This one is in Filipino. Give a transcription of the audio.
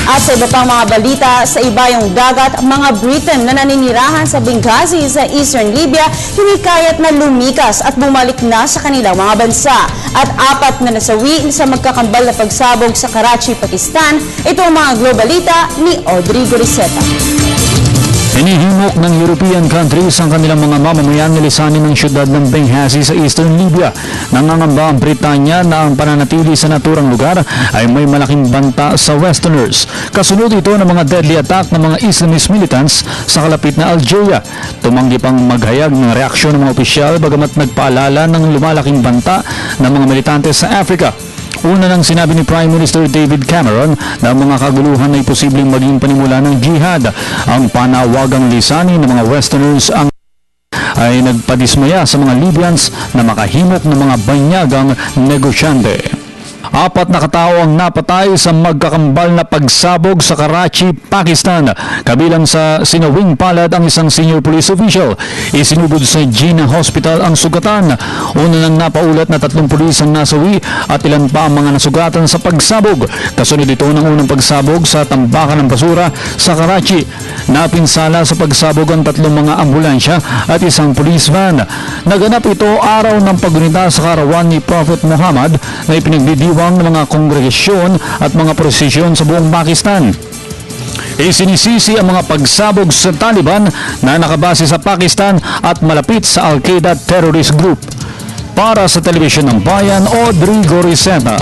At sa iba pang mga balita, sa ibayong dagat, mga Briton na naninirahan sa Benghazi sa Eastern Libya, hinikayat na lumikas at bumalik na sa kanilang mga bansa. At 4 na nasawi sa magkakambal na pagsabog sa Karachi, Pakistan. Ito ang mga globalita ni Audrey Goriseta. Hinihimok ng European countries ang kanilang mga mamamayan na lisanin ng syudad ng Benghazi sa Eastern Libya. Nangangamba ang Britanya na ang pananatili sa naturang lugar ay may malaking banta sa Westerners. Kasunod ito ng mga deadly attack ng mga Islamist militants sa kalapit na Algeria. Tumanggi pang maghayag ng reaksyon ng mga opisyal bagamat nagpaalala ng lumalaking banta ng mga militante sa Africa. Una nang sinabi ni Prime Minister David Cameron na ang mga kaguluhan ay posibleng maging panimula ng jihad. Ang panawagang lisanin ng mga Westerners ay nagpadismaya sa mga Libyans na makahimok ng mga banyagang negosyante. 4 na katao ang napatay sa magkakambal na pagsabog sa Karachi, Pakistan. Kabilang sa sinawing palad ang isang senior police official. Isinubod sa Jinnah Hospital ang sugatan. Una nang napaulat na 3 pulis ang nasawi at ilan pa ang mga nasugatan sa pagsabog. Kasunod ito ng unang pagsabog sa tambakan ng basura sa Karachi. Napinsala sa pagsabog ang 3 mga ambulansya at isang police van. Naganap ito araw ng paggunita sa karawan ni Prophet Muhammad na ipinagdidiwang ng mga kongregasyon at mga prosesyon sa buong Pakistan. Isinisisi ang mga pagsabog sa Taliban na nakabase sa Pakistan at malapit sa Al-Qaeda terrorist group. Para sa Telebisyon ng Bayan, Audrey Goriseta.